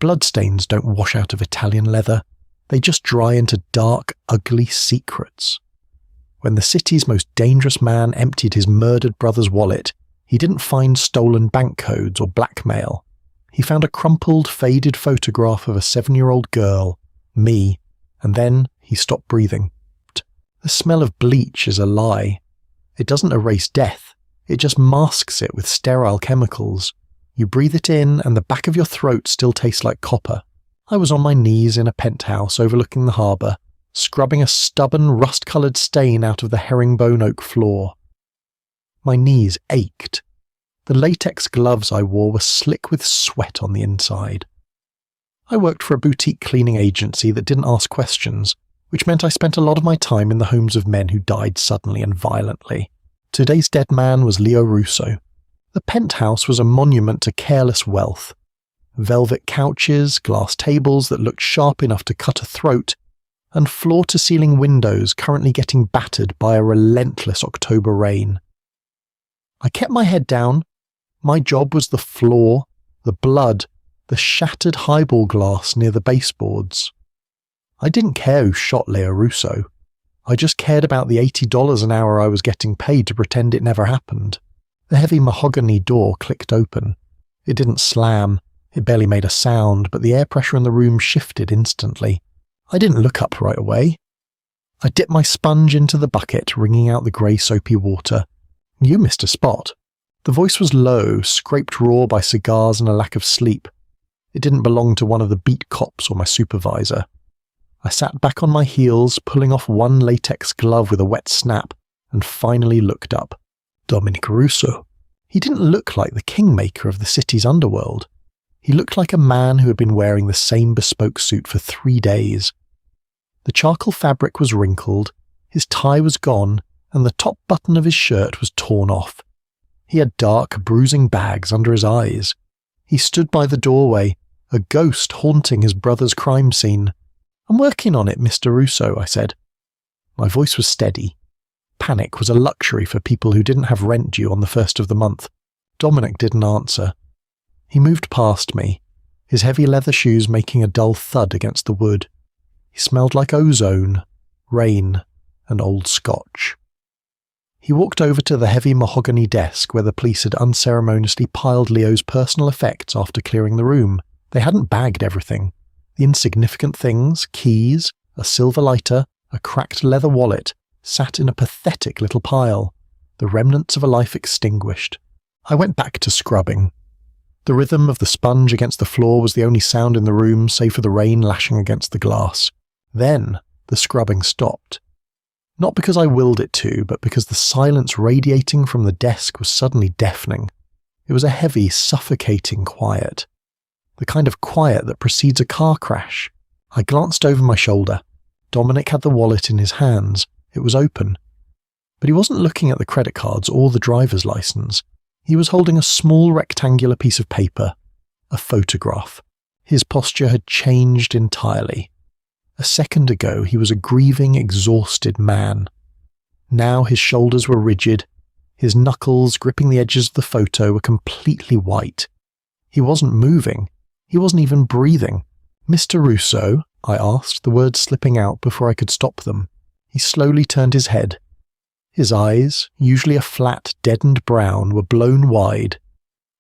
Bloodstains don't wash out of Italian leather. They just dry into dark, ugly secrets. When the city's most dangerous man emptied his murdered brother's wallet, he didn't find stolen bank codes or blackmail. He found a crumpled, faded photograph of a 7-year-old girl, me, and then he stopped breathing. The smell of bleach is a lie. It doesn't erase death. It just masks it with sterile chemicals. You breathe it in and the back of your throat still tastes like copper. I was on my knees in a penthouse overlooking the harbour, scrubbing a stubborn, rust-coloured stain out of the herringbone oak floor. My knees ached. The latex gloves I wore were slick with sweat on the inside. I worked for a boutique cleaning agency that didn't ask questions, which meant I spent a lot of my time in the homes of men who died suddenly and violently. Today's dead man was Leo Russo. The penthouse was a monument to careless wealth. Velvet couches, glass tables that looked sharp enough to cut a throat, and floor-to-ceiling windows currently getting battered by a relentless October rain. I kept my head down. My job was the floor, the blood, the shattered highball glass near the baseboards. I didn't care who shot Leo Russo. I just cared about the $80 an hour I was getting paid to pretend it never happened. The heavy mahogany door clicked open. It didn't slam. It barely made a sound, but the air pressure in the room shifted instantly. I didn't look up right away. I dipped my sponge into the bucket, wringing out the grey soapy water. "You missed a spot." The voice was low, scraped raw by cigars and a lack of sleep. It didn't belong to one of the beat cops or my supervisor. I sat back on my heels, pulling off one latex glove with a wet snap, and finally looked up. Dominic Russo. He didn't look like the kingmaker of the city's underworld. He looked like a man who had been wearing the same bespoke suit for 3 days. The charcoal fabric was wrinkled, his tie was gone, and the top button of his shirt was torn off. He had dark, bruising bags under his eyes. He stood by the doorway, a ghost haunting his brother's crime scene. "I'm working on it, Mr. Russo," I said. My voice was steady. Panic was a luxury for people who didn't have rent due on the 1st of the month. Dominic didn't answer. He moved past me, his heavy leather shoes making a dull thud against the wood. He smelled like ozone, rain, and old scotch. He walked over to the heavy mahogany desk where the police had unceremoniously piled Leo's personal effects after clearing the room. They hadn't bagged everything. The insignificant things, keys, a silver lighter, a cracked leather wallet, sat in a pathetic little pile, the remnants of a life extinguished. I went back to scrubbing. The rhythm of the sponge against the floor was the only sound in the room, save for the rain lashing against the glass. Then the scrubbing stopped. Not because I willed it to, but because the silence radiating from the desk was suddenly deafening. It was a heavy, suffocating quiet. The kind of quiet that precedes a car crash. I glanced over my shoulder. Dominic had the wallet in his hands. It was open. But he wasn't looking at the credit cards or the driver's license. He was holding a small rectangular piece of paper, a photograph. His posture had changed entirely. A second ago, he was a grieving, exhausted man. Now his shoulders were rigid. His knuckles, gripping the edges of the photo, were completely white. He wasn't moving. He wasn't even breathing. "Mr. Russo?" I asked, the words slipping out before I could stop them. He slowly turned his head. His eyes, usually a flat, deadened brown, were blown wide.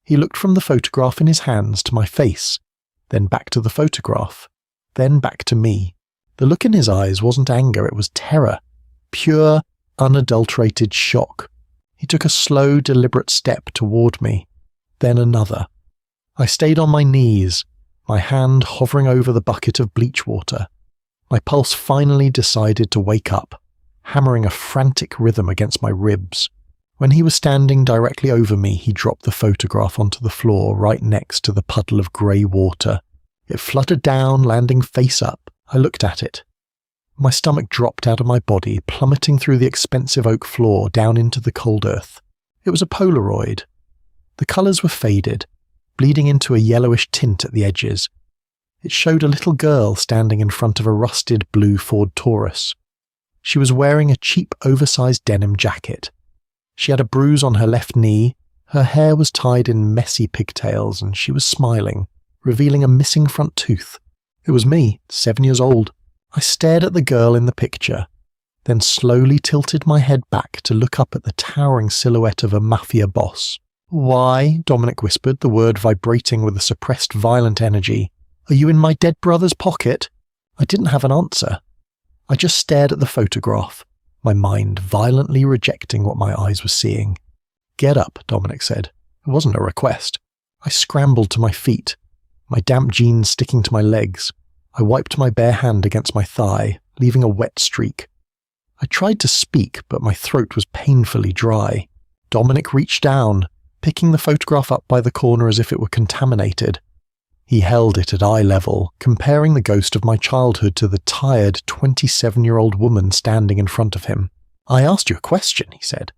He looked from the photograph in his hands to my face, then back to the photograph, then back to me. The look in his eyes wasn't anger, it was terror. Pure, unadulterated shock. He took a slow, deliberate step toward me, then another. I stayed on my knees, my hand hovering over the bucket of bleach water. My pulse finally decided to wake up, hammering a frantic rhythm against my ribs. When he was standing directly over me, he dropped the photograph onto the floor right next to the puddle of grey water. It fluttered down, landing face up. I looked at it. My stomach dropped out of my body, plummeting through the expensive oak floor down into the cold earth. It was a Polaroid. The colours were faded, bleeding into a yellowish tint at the edges. It showed a little girl standing in front of a rusted blue Ford Taurus. She was wearing a cheap, oversized denim jacket. She had a bruise on her left knee, her hair was tied in messy pigtails, and she was smiling. revealing a missing front tooth. It was me, 7 years old. I stared at the girl in the picture, then slowly tilted my head back to look up at the towering silhouette of a Mafia boss. "Why," Dominic whispered, the word vibrating with a suppressed violent energy, "are you in my dead brother's pocket?" I didn't have an answer. I just stared at the photograph, my mind violently rejecting what my eyes were seeing. "Get up," Dominic said. It wasn't a request. I scrambled to my feet, my damp jeans sticking to my legs. I wiped my bare hand against my thigh, leaving a wet streak. I tried to speak, but my throat was painfully dry. Dominic reached down, picking the photograph up by the corner as if it were contaminated. He held it at eye level, comparing the ghost of my childhood to the tired 27-year-old woman standing in front of him. "I asked you a question," he said.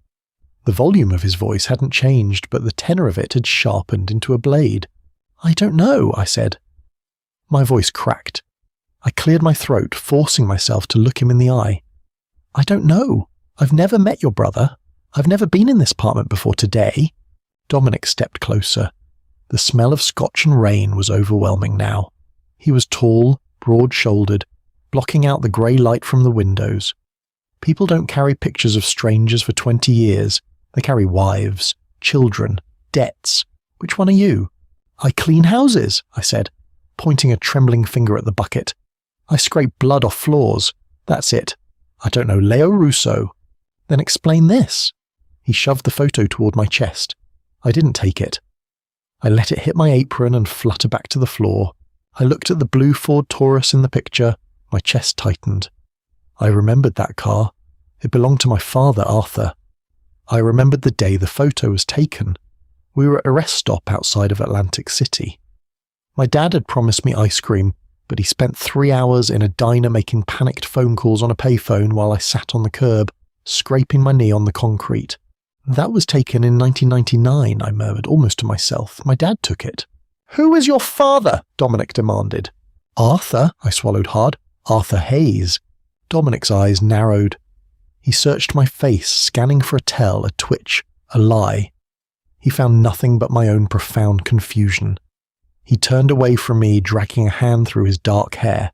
The volume of his voice hadn't changed, but the tenor of it had sharpened into a blade. "I don't know," I said. My voice cracked. I cleared my throat, forcing myself to look him in the eye. "I don't know. I've never met your brother. I've never been in this apartment before today." Dominic stepped closer. The smell of scotch and rain was overwhelming now. He was tall, broad-shouldered, blocking out the grey light from the windows. People don't carry pictures of strangers for 20 years. They carry wives, children, debts. Which one are you? "I clean houses," I said, pointing a trembling finger at the bucket. "I scrape blood off floors. That's it. I don't know Leo Russo." "Then explain this." He shoved the photo toward my chest. I didn't take it. I let it hit my apron and flutter back to the floor. I looked at the blue Ford Taurus in the picture. My chest tightened. I remembered that car. It belonged to my father, Arthur. I remembered the day the photo was taken. We were at a rest stop outside of Atlantic City. My dad had promised me ice cream, but he spent 3 hours in a diner making panicked phone calls on a payphone while I sat on the curb, scraping my knee on the concrete. "That was taken in 1999, I murmured, almost to myself. "My dad took it." "Who is your father?" Dominic demanded. "Arthur," I swallowed hard. "Arthur Hayes." Dominic's eyes narrowed. He searched my face, scanning for a tell, a twitch, a lie. He found nothing but my own profound confusion. He turned away from me, dragging a hand through his dark hair.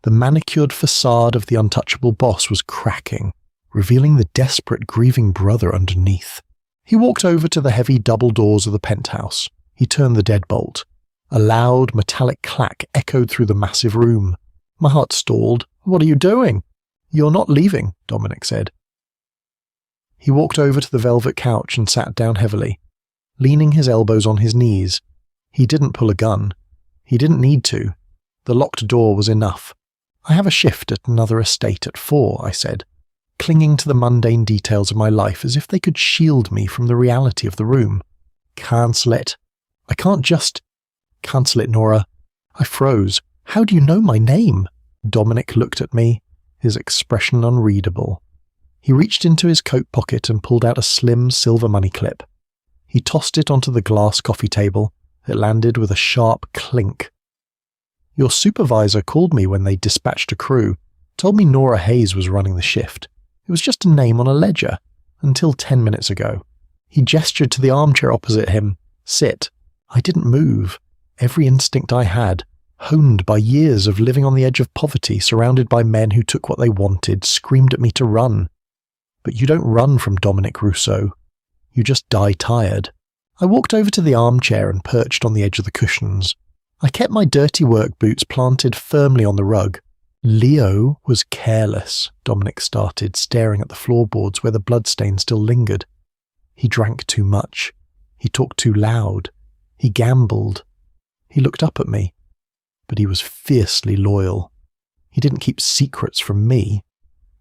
The manicured facade of the untouchable boss was cracking, revealing the desperate, grieving brother underneath. He walked over to the heavy double doors of the penthouse. He turned the deadbolt. A loud, metallic clack echoed through the massive room. My heart stalled. "What are you doing?" "You're not leaving," Dominic said. He walked over to the velvet couch and sat down heavily, leaning his elbows on his knees. He didn't pull a gun. He didn't need to. The locked door was enough. "I have a shift at another estate at 4, I said, clinging to the mundane details of my life as if they could shield me from the reality of the room. "Cancel it." "I can't just—" "Cancel it, Nora." I froze. "How do you know my name?" Dominic looked at me, his expression unreadable. He reached into his coat pocket and pulled out a slim silver money clip. He tossed it onto the glass coffee table. It landed with a sharp clink. "Your supervisor called me when they dispatched a crew, told me Nora Hayes was running the shift. It was just a name on a ledger, until 10 minutes ago." He gestured to the armchair opposite him. "Sit." I didn't move. Every instinct I had, honed by years of living on the edge of poverty, surrounded by men who took what they wanted, screamed at me to run. But you don't run from Dominic Russo. You just die tired. I walked over to the armchair and perched on the edge of the cushions. I kept my dirty work boots planted firmly on the rug. "Leo was careless," Dominic started, staring at the floorboards where the bloodstain still lingered. "He drank too much. He talked too loud. He gambled. He looked up at me. But he was fiercely loyal. He didn't keep secrets from me.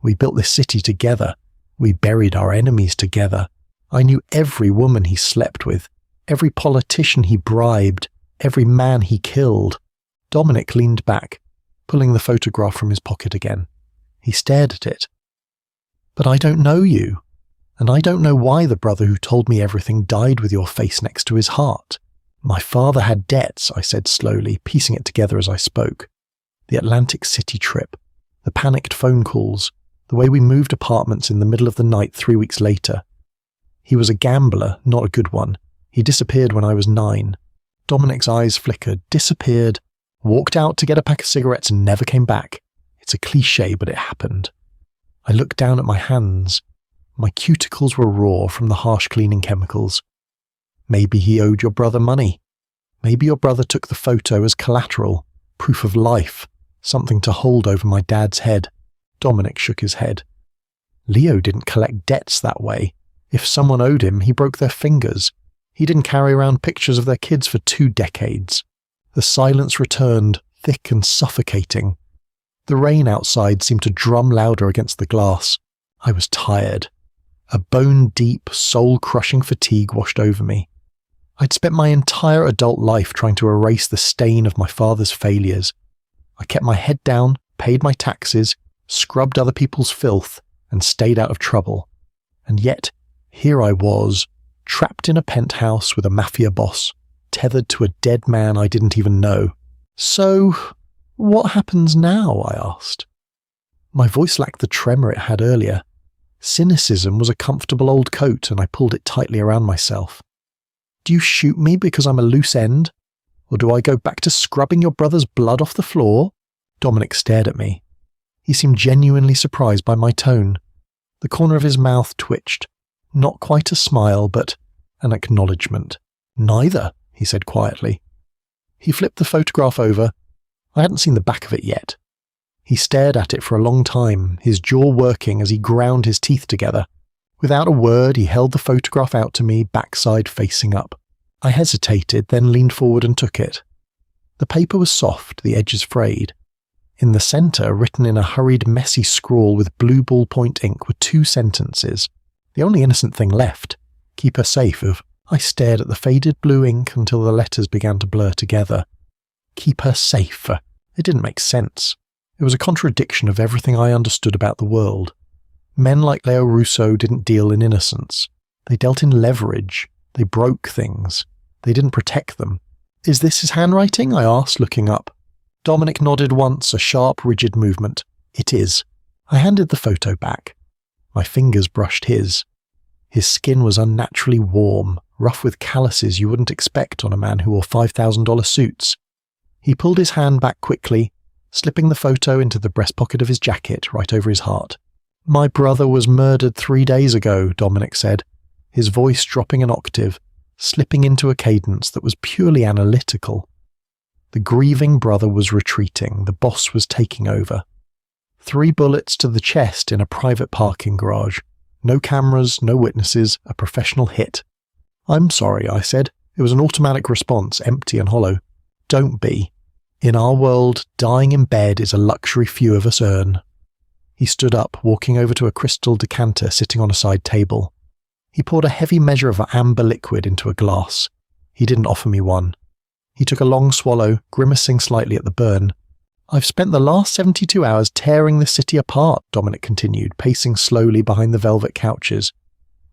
We built this city together. We buried our enemies together. I knew every woman he slept with, every politician he bribed, every man he killed." Dominic leaned back, pulling the photograph from his pocket again. He stared at it. "But I don't know you, and I don't know why the brother who told me everything died with your face next to his heart. My father had debts," I said slowly, piecing it together as I spoke. The Atlantic City trip, the panicked phone calls, the way we moved apartments in the middle of the night 3 weeks later. He was a gambler, not a good one. He disappeared when I was 9. Dominic's eyes flickered, disappeared, walked out to get a pack of cigarettes and never came back. It's a cliché, but it happened. I looked down at my hands. My cuticles were raw from the harsh cleaning chemicals. Maybe he owed your brother money. Maybe your brother took the photo as collateral, proof of life, something to hold over my dad's head. Dominic shook his head. Leo didn't collect debts that way. If someone owed him, he broke their fingers. He didn't carry around pictures of their kids for 2 decades. The silence returned, thick and suffocating. The rain outside seemed to drum louder against the glass. I was tired. A bone-deep, soul-crushing fatigue washed over me. I'd spent my entire adult life trying to erase the stain of my father's failures. I kept my head down, paid my taxes, scrubbed other people's filth, and stayed out of trouble. And yet, here I was, trapped in a penthouse with a Mafia boss, tethered to a dead man I didn't even know. So, what happens now? I asked. My voice lacked the tremor it had earlier. Cynicism was a comfortable old coat, and I pulled it tightly around myself. Do you shoot me because I'm a loose end? Or do I go back to scrubbing your brother's blood off the floor? Dominic stared at me. He seemed genuinely surprised by my tone. The corner of his mouth twitched. Not quite a smile, but an acknowledgement. Neither, he said quietly. He flipped the photograph over. I hadn't seen the back of it yet. He stared at it for a long time, his jaw working as he ground his teeth together. Without a word, he held the photograph out to me, backside facing up. I hesitated, then leaned forward and took it. The paper was soft, the edges frayed. In the centre, written in a hurried, messy scrawl with blue ballpoint ink, were 2 sentences. The only innocent thing left. Keep her safe of. I stared at the faded blue ink until the letters began to blur together. Keep her safe. It didn't make sense. It was a contradiction of everything I understood about the world. Men like Leo Russo didn't deal in innocence. They dealt in leverage. They broke things. They didn't protect them. Is this his handwriting? I asked, looking up. Dominic nodded once, a sharp, rigid movement. It is. I handed the photo back. My fingers brushed his. His skin was unnaturally warm, rough with calluses you wouldn't expect on a man who wore $5,000 suits. He pulled his hand back quickly, slipping the photo into the breast pocket of his jacket right over his heart. My brother was murdered 3 days ago, Dominic said, his voice dropping an octave, slipping into a cadence that was purely analytical. The grieving brother was retreating, the boss was taking over. 3 bullets to the chest in a private parking garage. No cameras, no witnesses, a professional hit. I'm sorry, I said. It was an automatic response, empty and hollow. Don't be. In our world, dying in bed is a luxury few of us earn. He stood up, walking over to a crystal decanter sitting on a side table. He poured a heavy measure of amber liquid into a glass. He didn't offer me one. He took a long swallow, grimacing slightly at the burn. I've spent the last 72 hours tearing the city apart, Dominic continued, pacing slowly behind the velvet couches.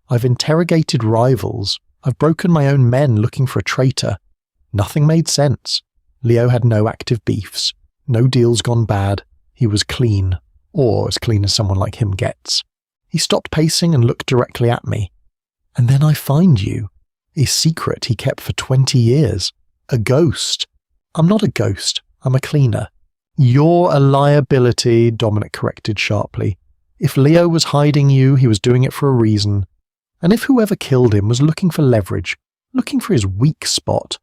I've interrogated rivals. I've broken my own men looking for a traitor. Nothing made sense. Leo had no active beefs. No deals gone bad. He was clean. Or as clean as someone like him gets. He stopped pacing and looked directly at me. And then I find you. A secret he kept for 20 years. A ghost. I'm not a ghost. I'm a cleaner. You're a liability, Dominic corrected sharply. If Leo was hiding you, he was doing it for a reason. And if whoever killed him was looking for leverage, looking for his weak spot.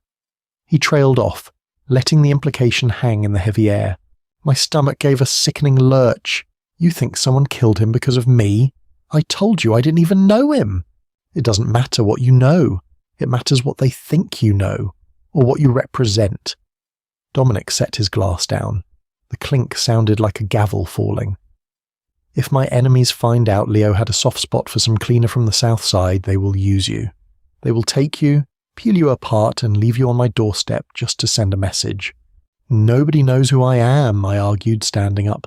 He trailed off, letting the implication hang in the heavy air. My stomach gave a sickening lurch. You think someone killed him because of me? I told you I didn't even know him. It doesn't matter what you know. It matters what they think you know, or what you represent. Dominic set his glass down. The clink sounded like a gavel falling. If my enemies find out Leo had a soft spot for some cleaner from the south side, they will use you. They will take you, peel you apart, and leave you on my doorstep just to send a message. Nobody knows who I am, I argued, standing up.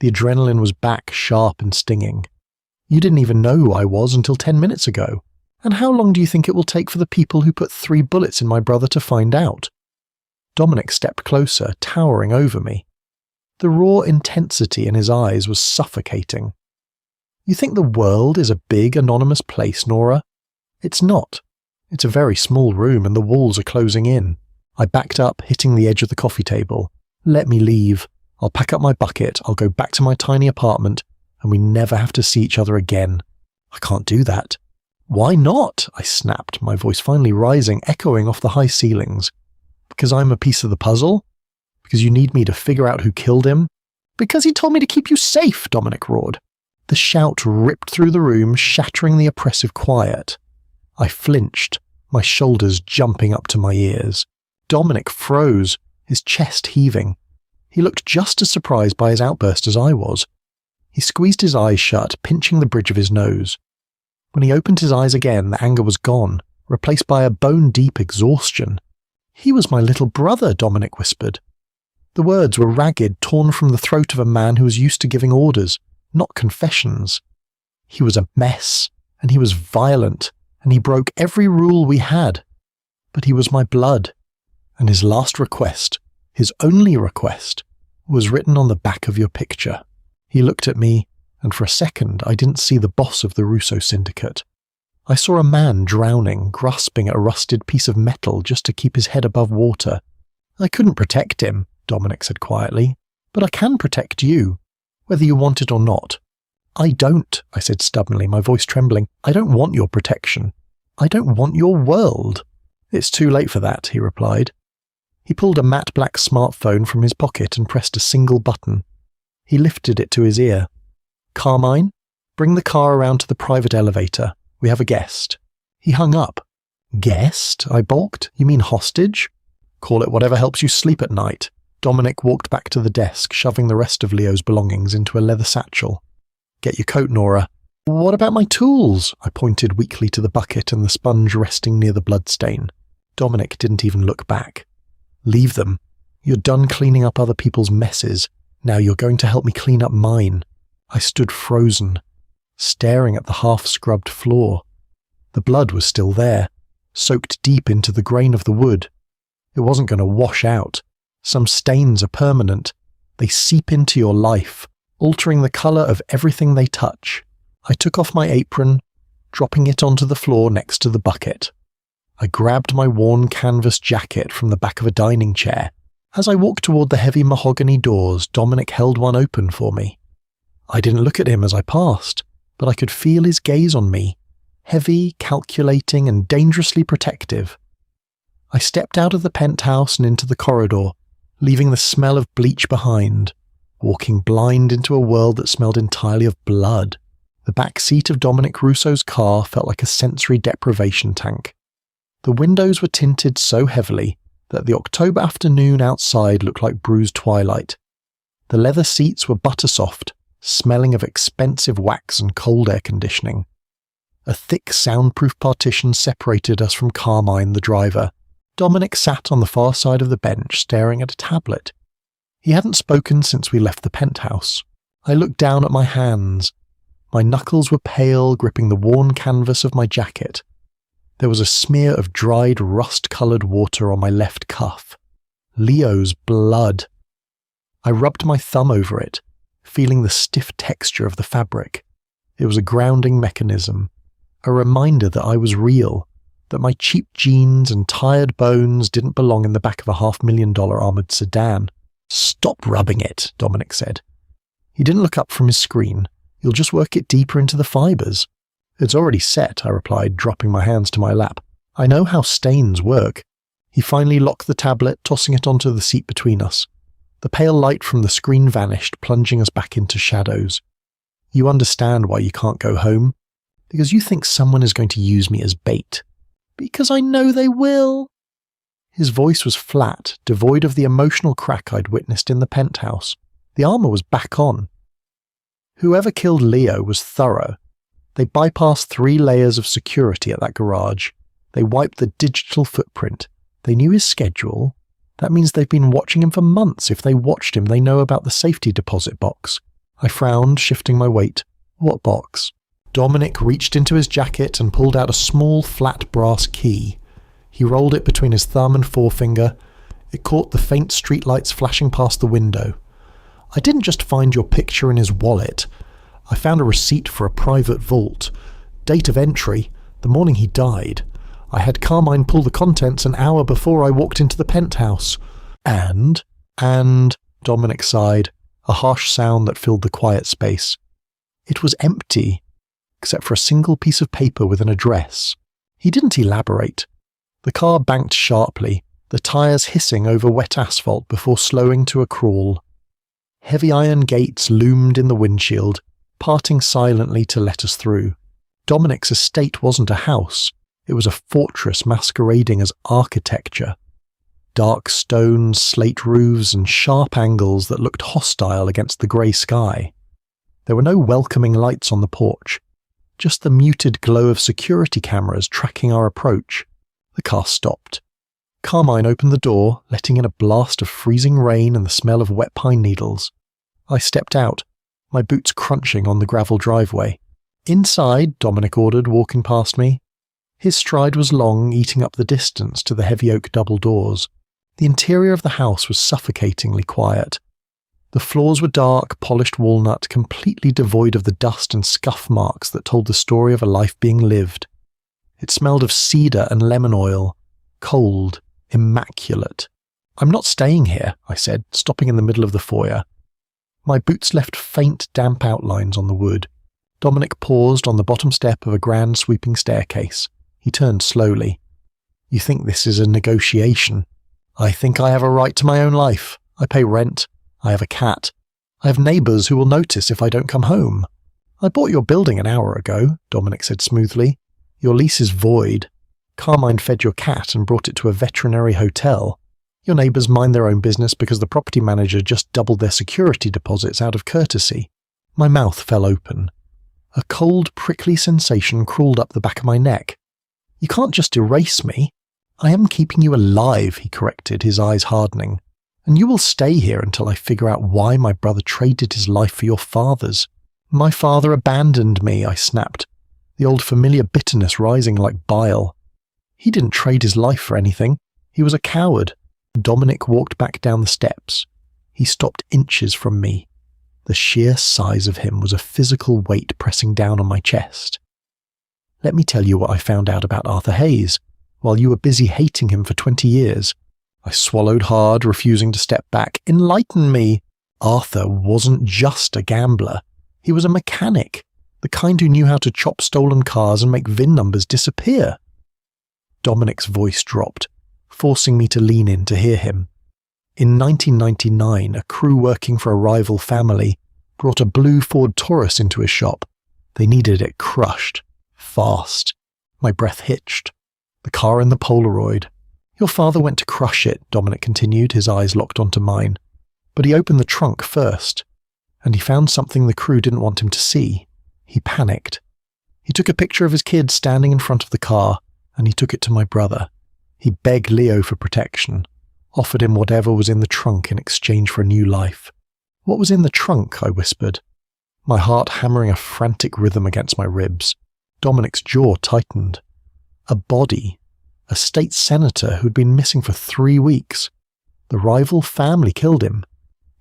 The adrenaline was back, sharp and stinging. You didn't even know who I was until 10 minutes ago. And how long do you think it will take for the people who put 3 bullets in my brother to find out? Dominic stepped closer, towering over me. The raw intensity in his eyes was suffocating. You think the world is a big, anonymous place, Nora? It's not. It's a very small room and the walls are closing in. I backed up, hitting the edge of the coffee table. Let me leave. I'll pack up my bucket, I'll go back to my tiny apartment, and we never have to see each other again. I can't do that. Why not? I snapped, my voice finally rising, echoing off the high ceilings. Because I'm a piece of the puzzle? Because you need me to figure out who killed him? Because he told me to keep you safe, Dominic roared. The shout ripped through the room, shattering the oppressive quiet. I flinched, my shoulders jumping up to my ears. Dominic froze, his chest heaving. He looked just as surprised by his outburst as I was. He squeezed his eyes shut, pinching the bridge of his nose. When he opened his eyes again, the anger was gone, replaced by a bone-deep exhaustion. He was my little brother, Dominic whispered. The words were ragged, torn from the throat of a man who was used to giving orders, not confessions. He was a mess, and he was violent, and he broke every rule we had. But he was my blood, and his last request, his only request, was written on the back of your picture. He looked at me, and for a second I didn't see the boss of the Russo syndicate. I saw a man drowning, grasping at a rusted piece of metal just to keep his head above water. I couldn't protect him, Dominic said quietly, but I can protect you, whether you want it or not. I don't, I said stubbornly, my voice trembling. I don't want your protection. I don't want your world. It's too late for that, he replied. He pulled a matte black smartphone from his pocket and pressed a single button. He lifted it to his ear. Carmine, bring the car around to the private elevator. We have a guest. He hung up. Guest? I balked. You mean hostage? Call it whatever helps you sleep at night. Dominic walked back to the desk, shoving the rest of Leo's belongings into a leather satchel. Get your coat, Nora. What about my tools? I pointed weakly to the bucket and the sponge resting near the bloodstain. Dominic didn't even look back. Leave them. You're done cleaning up other people's messes. Now you're going to help me clean up mine. I stood frozen, staring at the half-scrubbed floor. The blood was still there, soaked deep into the grain of the wood. It wasn't going to wash out. Some stains are permanent. They seep into your life, altering the colour of everything they touch. I took off my apron, dropping it onto the floor next to the bucket. I grabbed my worn canvas jacket from the back of a dining chair. As I walked toward the heavy mahogany doors, Dominic held one open for me. I didn't look at him as I passed, but I could feel his gaze on me, heavy, calculating, and dangerously protective. I stepped out of the penthouse and into the corridor, leaving the smell of bleach behind, walking blind into a world that smelled entirely of blood. The back seat of Dominic Russo's car felt like a sensory deprivation tank. The windows were tinted so heavily that the October afternoon outside looked like bruised twilight. The leather seats were butter-soft, smelling of expensive wax and cold air conditioning. A thick soundproof partition separated us from Carmine, the driver. Dominic sat on the far side of the bench, staring at a tablet. He hadn't spoken since we left the penthouse. I looked down at my hands. My knuckles were pale, gripping the worn canvas of my jacket. There was a smear of dried, rust-coloured water on my left cuff. Leo's blood. I rubbed my thumb over it, feeling the stiff texture of the fabric. It was a grounding mechanism, a reminder that I was real, that my cheap jeans and tired bones didn't belong in the back of a $500,000 armoured sedan. Stop rubbing it, Dominic said. He didn't look up from his screen. You'll just work it deeper into the fibres. It's already set, I replied, dropping my hands to my lap. I know how stains work. He finally locked the tablet, tossing it onto the seat between us. The pale light from the screen vanished, plunging us back into shadows. You understand why you can't go home? Because you think someone is going to use me as bait. Because I know they will. His voice was flat, devoid of the emotional crack I'd witnessed in the penthouse. The armour was back on. Whoever killed Leo was thorough. They bypassed 3 layers of security at that garage. They wiped the digital footprint. They knew his schedule. That means they've been watching him for months. If they watched him, they know about the safety deposit box. I frowned, shifting my weight. What box? Dominic reached into his jacket and pulled out a small, flat brass key. He rolled it between his thumb and forefinger. It caught the faint streetlights flashing past the window. I didn't just find your picture in his wallet. I found a receipt for a private vault. Date of entry, the morning he died. I had Carmine pull the contents an hour before I walked into the penthouse. And, Dominic sighed, a harsh sound that filled the quiet space. It was empty, except for a single piece of paper with an address. He didn't elaborate. The car banked sharply, the tyres hissing over wet asphalt before slowing to a crawl. Heavy iron gates loomed in the windshield, parting silently to let us through. Dominic's estate wasn't a house, it was a fortress masquerading as architecture. Dark stones, slate roofs, and sharp angles that looked hostile against the grey sky. There were no welcoming lights on the porch, just the muted glow of security cameras tracking our approach. The car stopped. Carmine opened the door, letting in a blast of freezing rain and the smell of wet pine needles. I stepped out, my boots crunching on the gravel driveway. "Inside," Dominic ordered, walking past me. His stride was long, eating up the distance to the heavy oak double doors. The interior of the house was suffocatingly quiet. The floors were dark, polished walnut, completely devoid of the dust and scuff marks that told the story of a life being lived. It smelled of cedar and lemon oil, cold, immaculate. "I'm not staying here," I said, stopping in the middle of the foyer. My boots left faint, damp outlines on the wood. Dominic paused on the bottom step of a grand sweeping staircase. He turned slowly. "You think this is a negotiation? I think I have a right to my own life. I pay rent. I have a cat. I have neighbours who will notice if I don't come home. I bought your building an hour ago," Dominic said smoothly. "Your lease is void. Carmine fed your cat and brought it to a veterinary hotel. Your neighbours mind their own business because the property manager just doubled their security deposits out of courtesy." My mouth fell open. A cold, prickly sensation crawled up the back of my neck. "You can't just erase me." "I am keeping you alive," he corrected, his eyes hardening. "And you will stay here until I figure out why my brother traded his life for your father's." "My father abandoned me," I snapped, the old familiar bitterness rising like bile. "He didn't trade his life for anything. He was a coward." Dominic walked back down the steps. He stopped inches from me. The sheer size of him was a physical weight pressing down on my chest. "Let me tell you what I found out about Arthur Hayes, while you were busy hating him for 20 years. I swallowed hard, refusing to step back. "Enlighten me." "Arthur wasn't just a gambler. He was a mechanic, the kind who knew how to chop stolen cars and make VIN numbers disappear." Dominic's voice dropped, forcing me to lean in to hear him. In 1999, a crew working for a rival family brought a blue Ford Taurus into his shop. They needed it crushed. Fast. My breath hitched. The car in the Polaroid. "Your father went to crush it," Dominic continued, his eyes locked onto mine. "But he opened the trunk first, and he found something the crew didn't want him to see. He panicked. He took a picture of his kid standing in front of the car, and he took it to my brother. He begged Leo for protection, offered him whatever was in the trunk in exchange for a new life." "What was in the trunk?" I whispered, my heart hammering a frantic rhythm against my ribs. Dominic's jaw tightened. A body. A state senator who'd been missing for 3 weeks. The rival family killed him.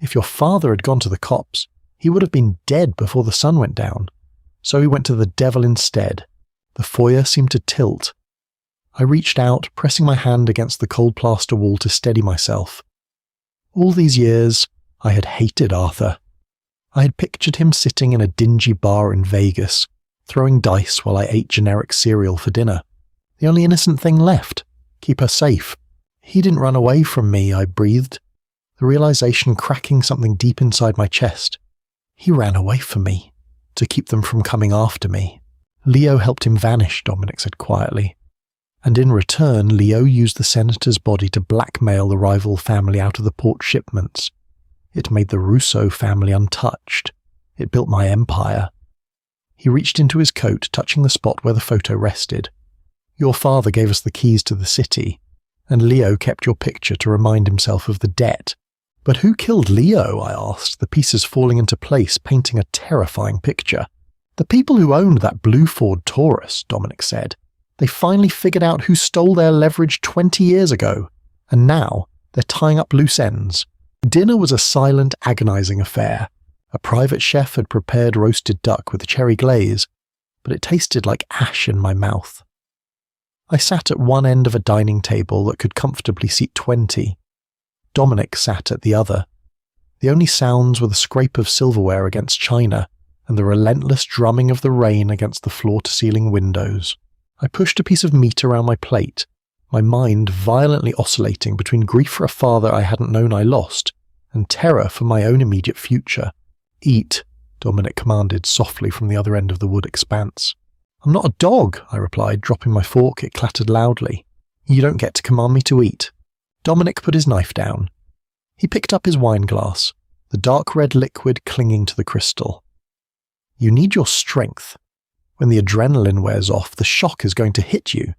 If your father had gone to the cops, he would have been dead before the sun went down. So he went to the devil instead. The foyer seemed to tilt. I reached out, pressing my hand against the cold plaster wall to steady myself. All these years, I had hated Arthur. I had pictured him sitting in a dingy bar in Vegas, throwing dice while I ate generic cereal for dinner. The only innocent thing left. Keep her safe. He didn't run away from me, I breathed, the realization cracking something deep inside my chest. He ran away from me, to keep them from coming after me. Leo helped him vanish, Dominic said quietly. And in return, Leo used the senator's body to blackmail the rival family out of the port shipments. It made the Russo family untouched. It built my empire. He reached into his coat, touching the spot where the photo rested. Your father gave us the keys to the city, and Leo kept your picture to remind himself of the debt. But who killed Leo? I asked, the pieces falling into place, painting a terrifying picture. The people who owned that blue Ford Taurus, Dominic said. They finally figured out who stole their leverage 20 years ago, and now they're tying up loose ends. Dinner was a silent, agonizing affair. A private chef had prepared roasted duck with a cherry glaze, but it tasted like ash in my mouth. I sat at one end of a dining table that could comfortably seat 20. Dominic sat at the other. The only sounds were the scrape of silverware against china and the relentless drumming of the rain against the floor-to-ceiling windows. I pushed a piece of meat around my plate, my mind violently oscillating between grief for a father I hadn't known I lost and terror for my own immediate future. "Eat," Dominic commanded softly from the other end of the wood expanse. "I'm not a dog," I replied, dropping my fork. It clattered loudly. "You don't get to command me to eat." Dominic put his knife down. He picked up his wine glass, the dark red liquid clinging to the crystal. "You need your strength. When the adrenaline wears off, the shock is going to hit you.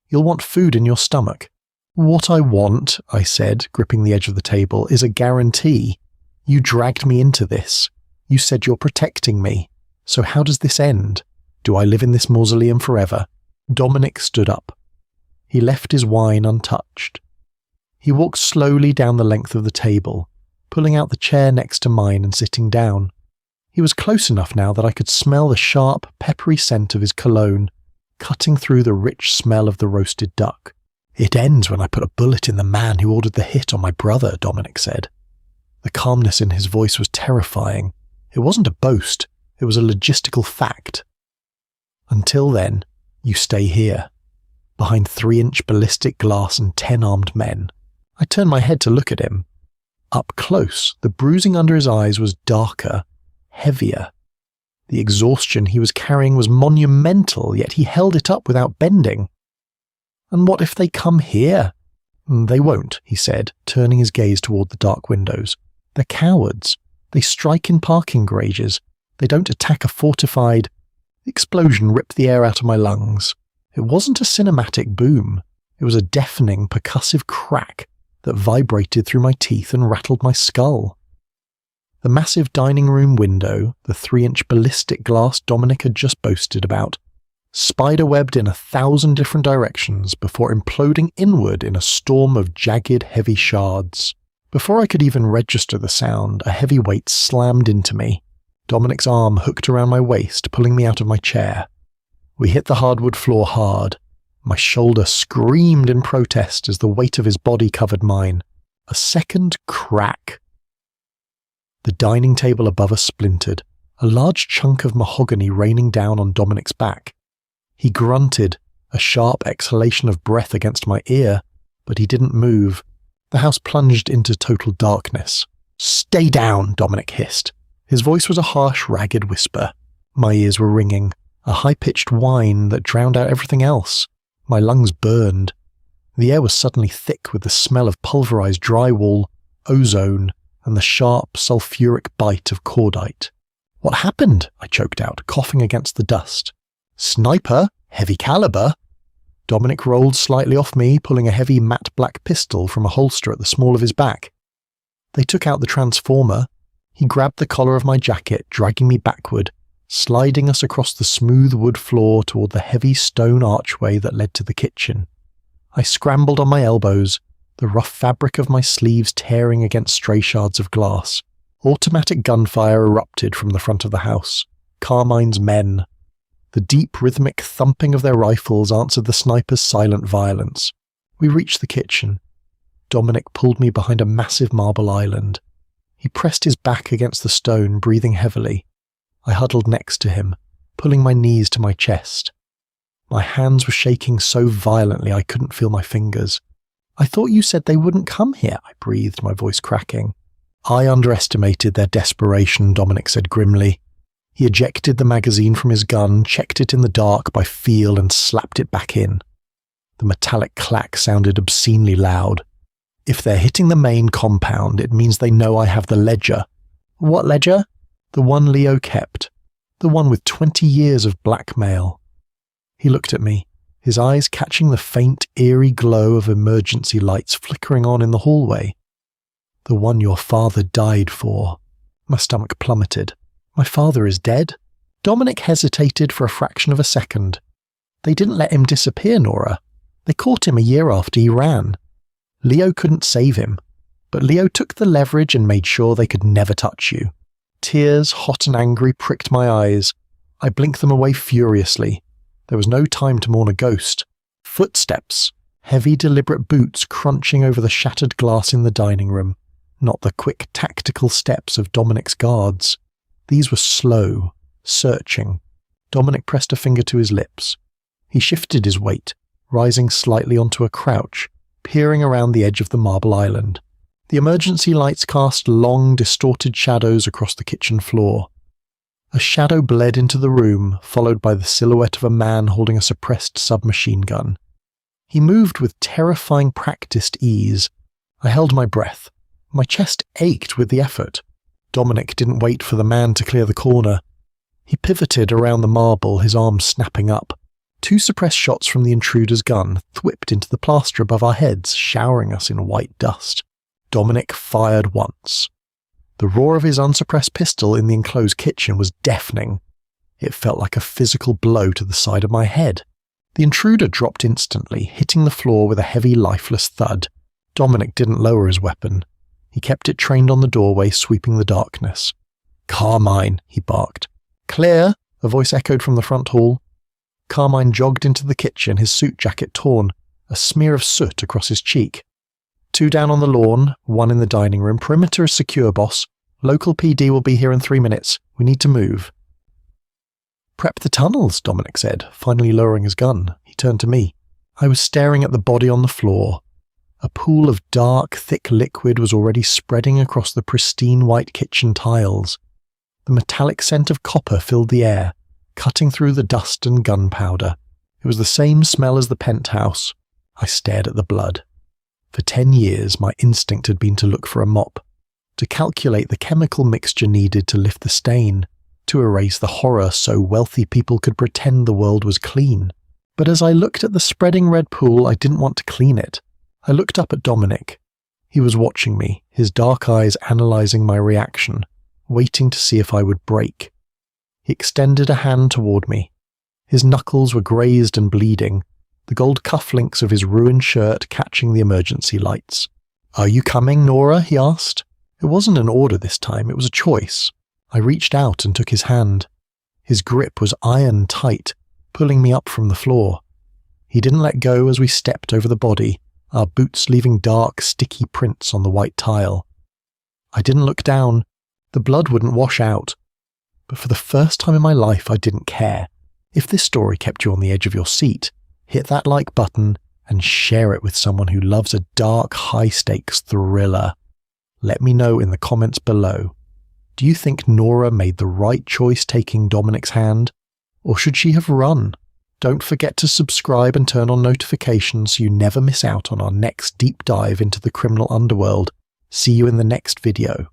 You'll want food in your stomach." "What I want," I said, gripping the edge of the table, "is a guarantee. You dragged me into this. You said you're protecting me. So how does this end? Do I live in this mausoleum forever?" Dominic stood up. He left his wine untouched. He walked slowly down the length of the table, pulling out the chair next to mine and sitting down. He was close enough now that I could smell the sharp, peppery scent of his cologne, cutting through the rich smell of the roasted duck. "It ends when I put a bullet in the man who ordered the hit on my brother," Dominic said. The calmness in his voice was terrifying. It wasn't a boast, it was a logistical fact. "Until then, you stay here, behind 3-inch ballistic glass and 10 armed men." I turned my head to look at him. Up close, the bruising under his eyes was darker, heavier. The exhaustion he was carrying was monumental, yet he held it up without bending. "And what if they come here?" "They won't," he said, turning his gaze toward the dark windows. "They're cowards. They strike in parking garages. They don't attack a fortified—" The explosion ripped the air out of my lungs. It wasn't a cinematic boom. It was a deafening, percussive crack that vibrated through my teeth and rattled my skull. The massive dining room window, the 3-inch ballistic glass Dominic had just boasted about, spiderwebbed in 1,000 different directions before imploding inward in a storm of jagged, heavy shards. Before I could even register the sound, a heavy weight slammed into me. Dominic's arm hooked around my waist, pulling me out of my chair. We hit the hardwood floor hard. My shoulder screamed in protest as the weight of his body covered mine. A second crack. The dining table above us splintered, a large chunk of mahogany raining down on Dominic's back. He grunted, a sharp exhalation of breath against my ear, but he didn't move. The house plunged into total darkness. "Stay down," Dominic hissed. His voice was a harsh, ragged whisper. My ears were ringing, a high-pitched whine that drowned out everything else. My lungs burned. The air was suddenly thick with the smell of pulverized drywall, ozone, and the sharp, sulfuric bite of cordite. "What happened?" I choked out, coughing against the dust. "Sniper? Heavy caliber?" Dominic rolled slightly off me, pulling a heavy matte black pistol from a holster at the small of his back. They took out the transformer. He grabbed the collar of my jacket, dragging me backward, sliding us across the smooth wood floor toward the heavy stone archway that led to the kitchen. I scrambled on my elbows, the rough fabric of my sleeves tearing against stray shards of glass. Automatic gunfire erupted from the front of the house. Carmine's men. The deep rhythmic thumping of their rifles answered the sniper's silent violence. We reached the kitchen. Dominic pulled me behind a massive marble island. He pressed his back against the stone, breathing heavily. I huddled next to him, pulling my knees to my chest. My hands were shaking so violently I couldn't feel my fingers. "I thought you said they wouldn't come here," I breathed, my voice cracking. "I underestimated their desperation," Dominic said grimly. He ejected the magazine from his gun, checked it in the dark by feel, and slapped it back in. The metallic clack sounded obscenely loud. "If they're hitting the main compound, it means they know I have the ledger." "What ledger?" "The one Leo kept. The one with 20 years of blackmail." He looked at me, his eyes catching the faint, eerie glow of emergency lights flickering on in the hallway. "The one your father died for." My stomach plummeted. "My father is dead?" Dominic hesitated for a fraction of a second. "They didn't let him disappear, Nora. They caught him a year after he ran. Leo couldn't save him, but Leo took the leverage and made sure they could never touch you." Tears, hot and angry, pricked my eyes. I blinked them away furiously. There was no time to mourn a ghost. Footsteps, heavy deliberate boots crunching over the shattered glass in the dining room, not the quick tactical steps of Dominic's guards. These were slow, searching. Dominic pressed a finger to his lips. He shifted his weight, rising slightly onto a crouch, peering around the edge of the marble island. The emergency lights cast long, distorted shadows across the kitchen floor. A shadow bled into the room, followed by the silhouette of a man holding a suppressed submachine gun. He moved with terrifying practiced ease. I held my breath. My chest ached with the effort. Dominic didn't wait for the man to clear the corner. He pivoted around the marble, his arms snapping up. 2 suppressed shots from the intruder's gun thwipped into the plaster above our heads, showering us in white dust. Dominic fired once. The roar of his unsuppressed pistol in the enclosed kitchen was deafening. It felt like a physical blow to the side of my head. The intruder dropped instantly, hitting the floor with a heavy, lifeless thud. Dominic didn't lower his weapon. He kept it trained on the doorway, sweeping the darkness. "Carmine," he barked. "Clear," a voice echoed from the front hall. Carmine jogged into the kitchen, his suit jacket torn, a smear of soot across his cheek. 2 down on the lawn, 1 in the dining room. Perimeter is secure, boss. Local PD will be here in 3 minutes. We need to move. "Prep the tunnels," Dominic said, finally lowering his gun. He turned to me. I was staring at the body on the floor. A pool of dark, thick liquid was already spreading across the pristine white kitchen tiles. The metallic scent of copper filled the air, cutting through the dust and gunpowder. It was the same smell as the penthouse. I stared at the blood. For 10 years, my instinct had been to look for a mop, to calculate the chemical mixture needed to lift the stain, to erase the horror so wealthy people could pretend the world was clean. But as I looked at the spreading red pool, I didn't want to clean it. I looked up at Dominic. He was watching me, his dark eyes analysing my reaction, waiting to see if I would break. He extended a hand toward me. His knuckles were grazed and bleeding, the gold cufflinks of his ruined shirt catching the emergency lights. "Are you coming, Nora?" he asked. It wasn't an order this time, it was a choice. I reached out and took his hand. His grip was iron tight, pulling me up from the floor. He didn't let go as we stepped over the body, our boots leaving dark, sticky prints on the white tile. I didn't look down. The blood wouldn't wash out. But for the first time in my life, I didn't care. If this story kept you on the edge of your seat, hit that like button and share it with someone who loves a dark, high-stakes thriller. Let me know in the comments below. Do you think Nora made the right choice taking Dominic's hand? Or should she have run? Don't forget to subscribe and turn on notifications so you never miss out on our next deep dive into the criminal underworld. See you in the next video.